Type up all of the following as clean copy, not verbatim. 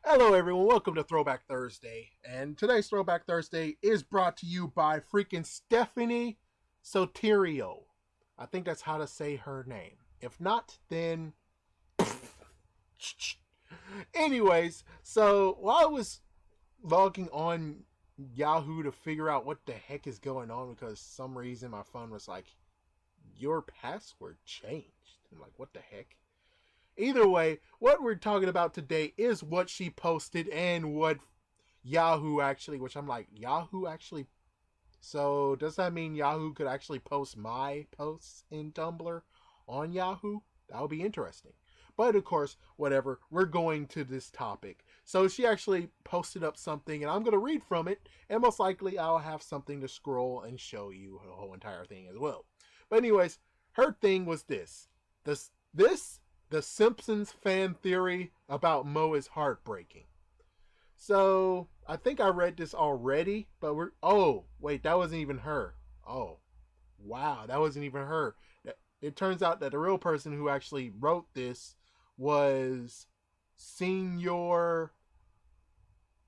Hello everyone, welcome to Throwback Thursday. And today's Throwback Thursday is brought to you by freaking Stephanie Soterio. I think that's how to say her name. If not, then... Anyways, so while I was logging on Yahoo to figure out what the heck is going on, because some reason my phone was like, your password changed. I'm like, what the heck? Either way, what we're talking about today is what she posted and what Yahoo actually, which I'm like, Yahoo actually? So does that mean Yahoo could actually post my posts in Tumblr on Yahoo? That would be interesting. But of course, whatever, we're going to this topic. So she actually posted up something and I'm going to read from it. And most likely I'll have something to scroll and show you the whole entire thing as well. But anyways, her thing was this. The Simpsons fan theory about Moe is heartbreaking. So, I think I read this already, but oh, wait, that wasn't even her. Oh, wow, that wasn't even her. It turns out that the real person who actually wrote this was Senor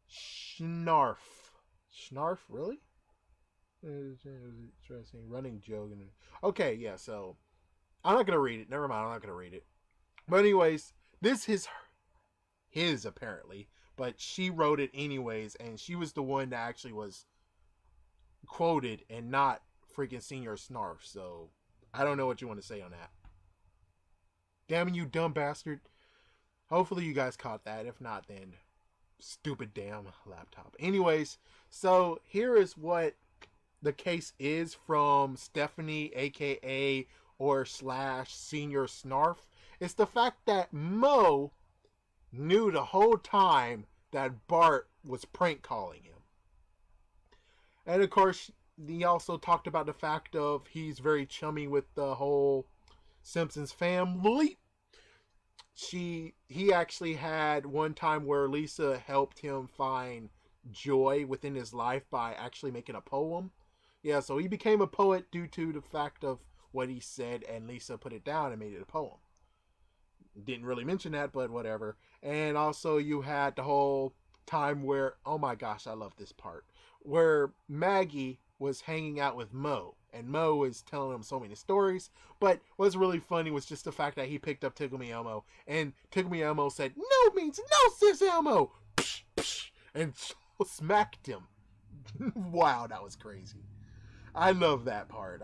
Snarf. Snarf, really? Interesting. Running joke. Okay, yeah, so I'm not going to read it. Never mind, I'm not going to read it. But anyways, this is his apparently, but she wrote it anyways, and she was the one that actually was quoted and not freaking Senior Snarf. So I don't know what you want to say on that. Damn you, dumb bastard. Hopefully you guys caught that. If not, then stupid damn laptop. Anyways, so here is what the case is from Stephanie, aka or / Senior Snarf. It's the fact that Moe knew the whole time that Bart was prank calling him. And of course, he also talked about the fact of he's very chummy with the whole Simpsons family. He actually had one time where Lisa helped him find joy within his life by actually making a poem. Yeah, so he became a poet due to the fact of what he said, and Lisa put it down and made it a poem. Didn't really mention that, but whatever. And also you had the whole time where, oh my gosh, I love this part, where Maggie was hanging out with Moe, and Moe was telling him so many stories. But what's really funny was just the fact that he picked up Tickle Me Elmo, and Tickle Me Elmo said, "No means no, Sis Elmo!" Psh, psh, and smacked him. Wow, that was crazy. I love that part.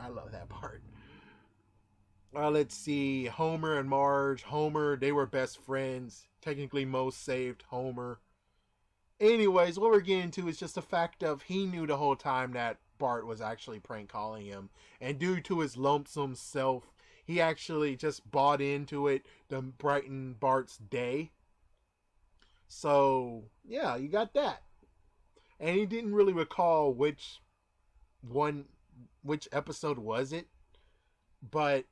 Let's see. Homer and Marge. Homer, they were best friends. Technically, Moe saved Homer. Anyways, what we're getting to is just the fact of he knew the whole time that Bart was actually prank calling him. And due to his lonesome self, he actually just bought into it to brighten Bart's day. So, yeah, you got that. And he didn't really recall which episode was it. But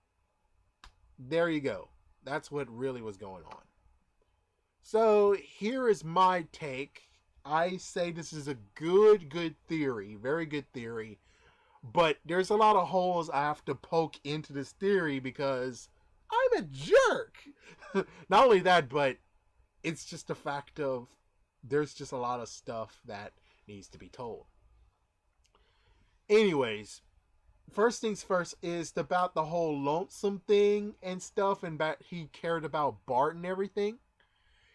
there you go. That's what really was going on. So here is my take. I say this is a good theory. Very good theory. But there's a lot of holes I have to poke into this theory because I'm a jerk. Not only that, but it's just a fact of there's just a lot of stuff that needs to be told. Anyways, first things first is about the whole lonesome thing and stuff, and that he cared about Bart and everything.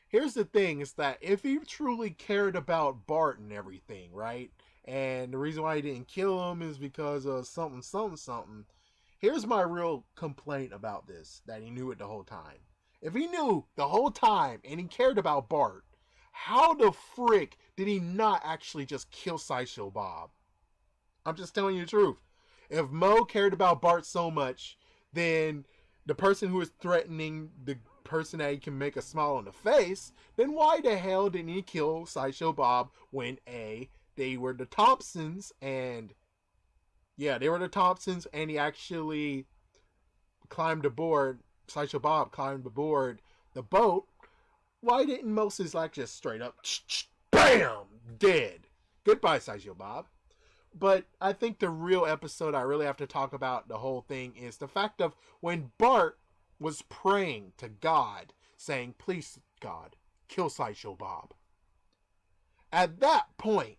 Here's the thing, is that if he truly cared about Bart and everything, right, and the reason why he didn't kill him is because of something, here's my real complaint about this, that he knew it the whole time. If he knew the whole time and he cared about Bart, how the frick did he not actually just kill Sideshow Bob? I'm just telling you the truth. If Moe cared about Bart so much, then the person who is threatening the person that he can make a smile on the face, then why the hell didn't he kill Sideshow Bob when they were the Thompsons, and yeah, they were the Thompsons, and he actually climbed aboard, Sideshow Bob climbed aboard the boat. Why didn't Moses like just straight up BAM! Dead. Goodbye, Sideshow Bob. But I think the real episode I really have to talk about the whole thing is the fact of when Bart was praying to God, saying, "Please, God, kill Sideshow Bob." At that point,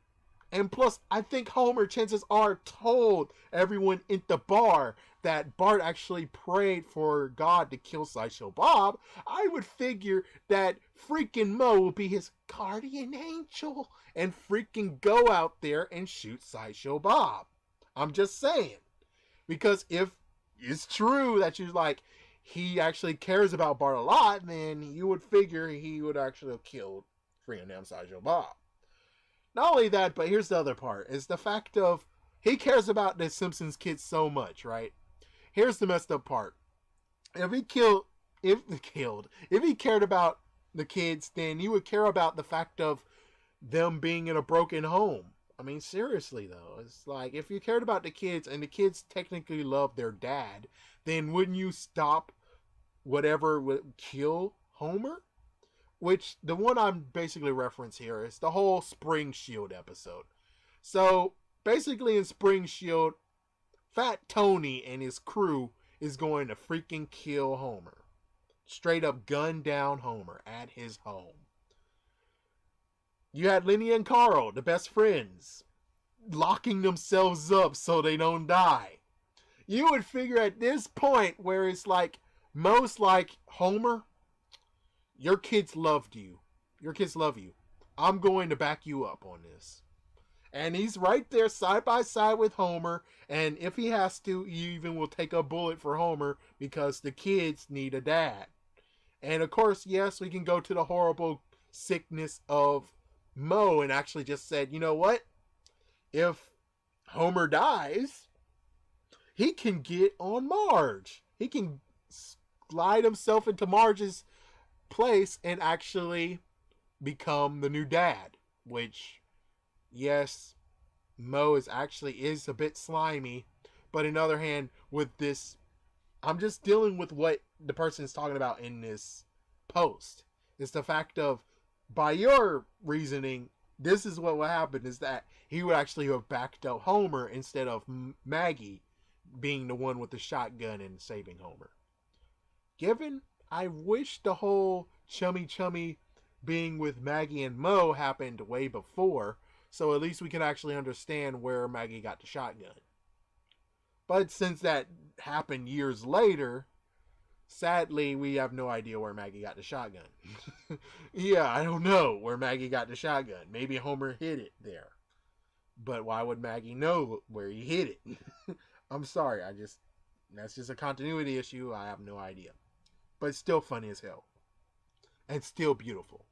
and plus, I think Homer, chances are, told everyone in the bar that Bart actually prayed for God to kill Sideshow Bob. I would figure that freaking Moe will be his guardian angel and freaking go out there and shoot Sideshow Bob. I'm just saying. Because if it's true that you're like, he actually cares about Bart a lot, then you would figure he would actually have killed freaking damn Sideshow Bob. Not only that, but here's the other part, is the fact of he cares about the Simpsons kids so much, right? Here's the messed up part. If he cared about the kids, then you would care about the fact of them being in a broken home. I mean, seriously though, it's like, if you cared about the kids and the kids technically love their dad, then wouldn't you stop whatever would kill Homer? Which, the one I'm basically referencing here is the whole Spring Shield episode. So, basically in Spring Shield, Fat Tony and his crew is going to freaking kill Homer. Straight up gun down Homer at his home. You had Lenny and Carl, the best friends, locking themselves up so they don't die. You would figure at this point where it's like, most like, Homer, your kids loved you. Your kids love you. I'm going to back you up on this. And he's right there side by side with Homer. And if he has to, he even will take a bullet for Homer because the kids need a dad. And of course, yes, we can go to the horrible sickness of Moe and actually just said, you know what? If Homer dies, he can get on Marge. He can slide himself into Marge's place and actually become the new dad, which, yes, Moe is a bit slimy, but on the other hand, with this, I'm just dealing with what the person is talking about in this post. It's the fact of, by your reasoning, this is what would happen, is that he would actually have backed up Homer instead of Maggie being the one with the shotgun and saving Homer. I wish the whole chummy being with Maggie and Moe happened way before, so at least we can actually understand where Maggie got the shotgun. But since that happened years later, sadly, we have no idea where Maggie got the shotgun. Yeah, I don't know where Maggie got the shotgun. Maybe Homer hid it there. But why would Maggie know where he hid it? I'm sorry, that's just a continuity issue. I have no idea. But it's still funny as hell. And still beautiful.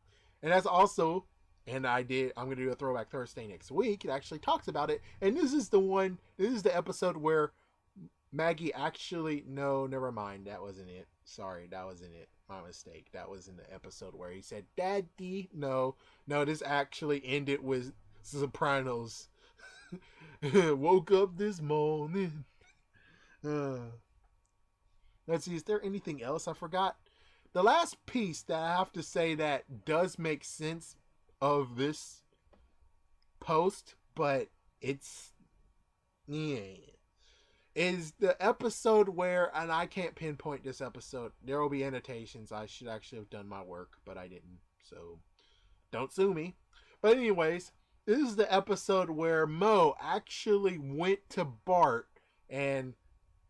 And that's also, I'm going to do a Throwback Thursday next week. It actually talks about it. And this is the episode where Maggie actually, no, never mind. That wasn't it. Sorry, that wasn't it. My mistake. That was in the episode where he said, Daddy. No, this actually ended with Sopranos. Woke up this morning. Let's see, is there anything else I forgot? The last piece that I have to say that does make sense of this post, but it's, is the episode where, and I can't pinpoint this episode, there will be annotations. I should actually have done my work, but I didn't, so don't sue me. But anyways, this is the episode where Moe actually went to Bart, and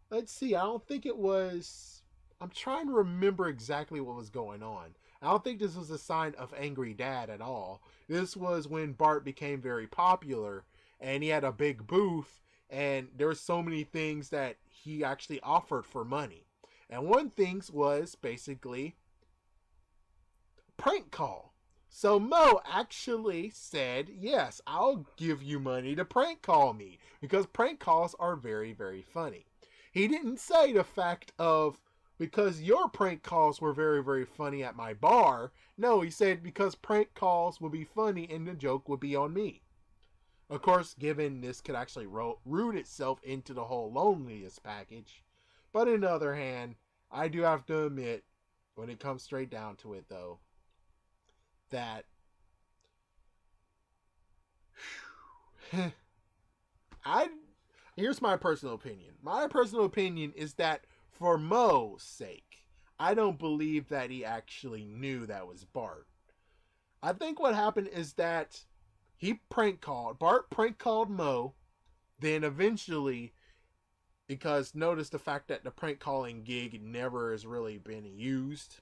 let's see, I don't think it was, I'm trying to remember exactly what was going on. I don't think this was a sign of angry dad at all. This was when Bart became very popular, and he had a big booth, and there were so many things that he actually offered for money. And one thing was basically prank call. So Moe actually said, yes, I'll give you money to prank call me, because prank calls are very, very funny. He didn't say the fact of, because your prank calls were very, very funny at my bar. No, he said because prank calls would be funny and the joke would be on me. Of course, given this could actually root itself into the whole loneliness package. But on the other hand, I do have to admit, when it comes straight down to it though, that here's my personal opinion. My personal opinion is that for Moe's sake, I don't believe that he actually knew that was Bart. I think what happened is that Bart prank called Mo. Then eventually, because notice the fact that the prank calling gig never has really been used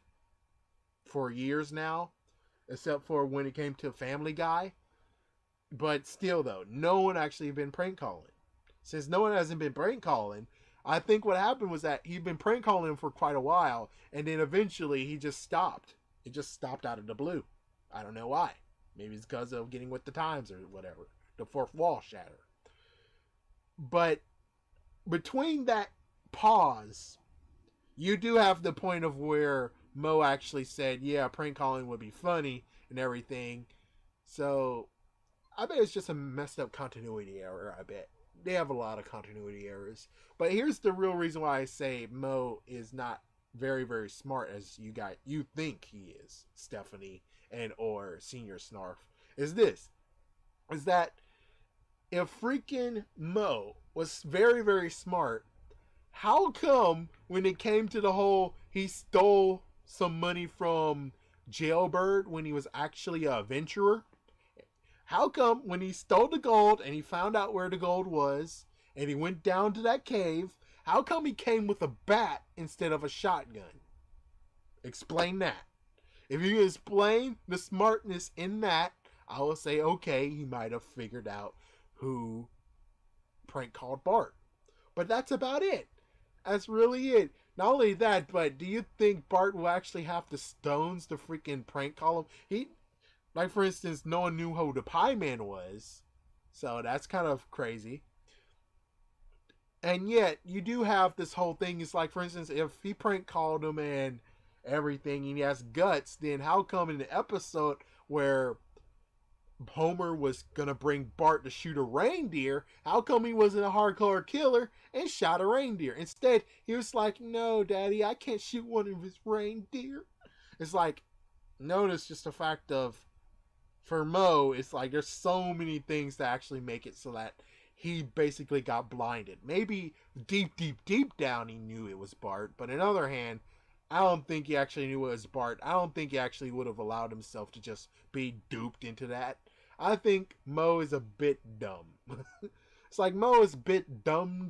for years now, except for when it came to Family Guy. But still, though, no one actually been prank calling. Since no one hasn't been prank calling, I think what happened was that he'd been prank calling for quite a while, and then eventually he just stopped. It just stopped out of the blue. I don't know why. Maybe it's because of getting with the times or whatever. The fourth wall shatter. But between that pause, you do have the point of where Mo actually said, yeah, prank calling would be funny and everything. So I bet it's just a messed up continuity error, I bet. They have a lot of continuity errors. But here's the real reason why I say Mo is not very, very smart as you think he is, Stephanie and or Senior Snarf. Is that if freaking Mo was very, very smart, how come when it came to the whole he stole some money from Jailbird when he was actually a adventurer? How come when he stole the gold and he found out where the gold was and he went down to that cave, how come he came with a bat instead of a shotgun? Explain that. If you can explain the smartness in that, I will say, okay, he might have figured out who prank called Bart. But that's about it. That's really it. Not only that, but do you think Bart will actually have the stones to freaking prank call him? Like, for instance, no one knew who the Pie Man was. So that's kind of crazy. And yet, you do have this whole thing. It's like, for instance, if he prank called him and everything, and he has guts, then how come in the episode where Homer was gonna bring Bart to shoot a reindeer, how come he wasn't a hardcore killer and shot a reindeer? Instead, he was like, no, Daddy, I can't shoot one of his reindeer. It's like, notice just the fact of, for Mo, it's like there's so many things that actually make it so that he basically got blinded. Maybe deep, deep, deep down he knew it was Bart, but on the other hand, I don't think he actually knew it was Bart. I don't think he actually would have allowed himself to just be duped into that. I think Mo is a bit dumb. It's like Mo is a bit dumb,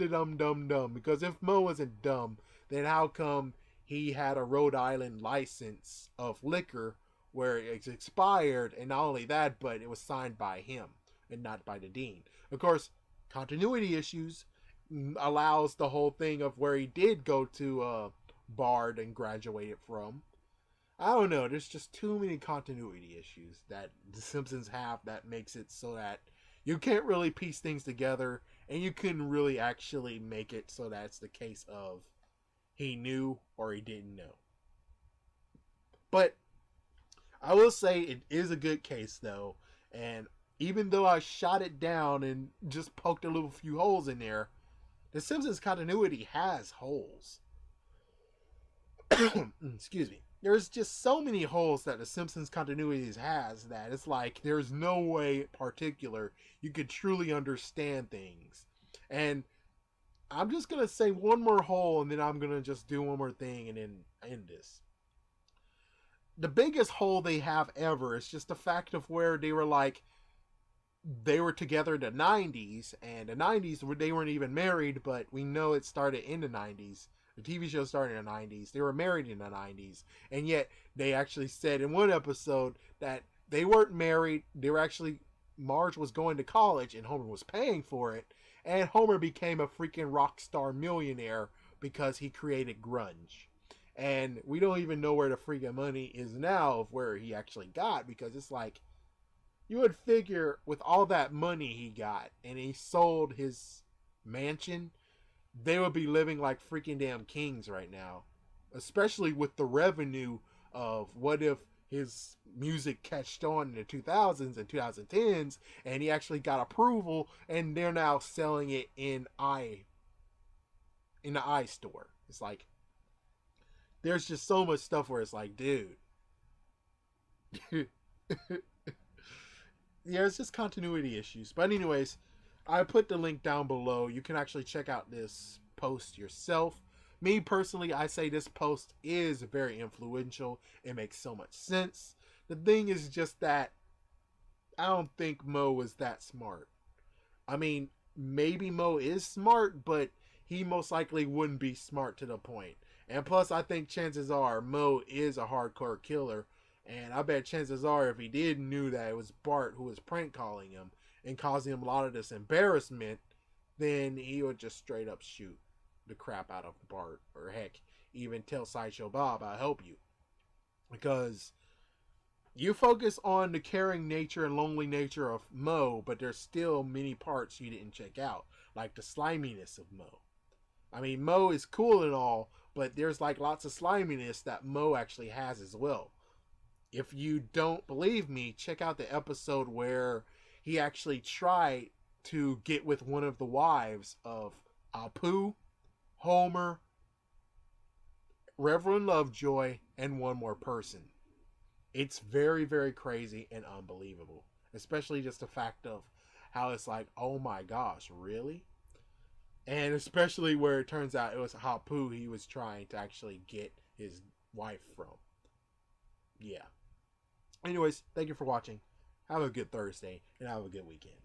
because if Mo wasn't dumb, then how come he had a Rhode Island license of liquor where it's expired, and not only that, but it was signed by him and not by the dean. Of course, continuity issues allows the whole thing of where he did go to Bard and graduated from. I don't know, there's just too many continuity issues that The Simpsons have that makes it so that you can't really piece things together, and you couldn't really actually make it so that it's the case of he knew or he didn't know. But I will say it is a good case, though, and even though I shot it down and just poked a little few holes in there, The Simpsons continuity has holes. Excuse me. There's just so many holes that The Simpsons continuity has that it's like there's no way in particular you could truly understand things. And I'm just going to say one more hole, and then I'm going to just do one more thing and then end this. The biggest hole they have ever is just the fact of where they were together in the 90s, and the 90s they weren't even married, but we know it started in the 90s. The TV show started in the 90s. They were married in the 90s, and yet they actually said in one episode that they weren't married. They were actually, Marge was going to college and Homer was paying for it, and Homer became a freaking rock star millionaire because he created grunge. And we don't even know where the freaking money is now of where he actually got, because it's like, you would figure with all that money he got and he sold his mansion, they would be living like freaking damn kings right now. Especially with the revenue of what if his music catched on in the 2000s and 2010s and he actually got approval and they're now selling it in the iStore. It's like, there's just so much stuff where it's like, dude. Yeah, it's just continuity issues. But anyways, I put the link down below. You can actually check out this post yourself. Me personally, I say this post is very influential. It makes so much sense. The thing is just that I don't think Mo was that smart. I mean, maybe Mo is smart, but he most likely wouldn't be smart to the point. And plus, I think chances are Mo is a hardcore killer. And I bet chances are if he did knew that it was Bart who was prank calling him and causing him a lot of this embarrassment, then he would just straight up shoot the crap out of Bart. Or heck, even tell Sideshow Bob, I'll help you. Because you focus on the caring nature and lonely nature of Mo, but there's still many parts you didn't check out, like the sliminess of Mo. I mean, Mo is cool and all, but there's like lots of sliminess that Mo actually has as well. If you don't believe me, check out the episode where he actually tried to get with one of the wives of Apu, Homer, Reverend Lovejoy, and one more person. It's very, very crazy and unbelievable. Especially just the fact of how it's like, oh my gosh, really? And especially where it turns out it was Hapu he was trying to actually get his wife from. Yeah. Anyways, thank you for watching. Have a good Thursday and have a good weekend.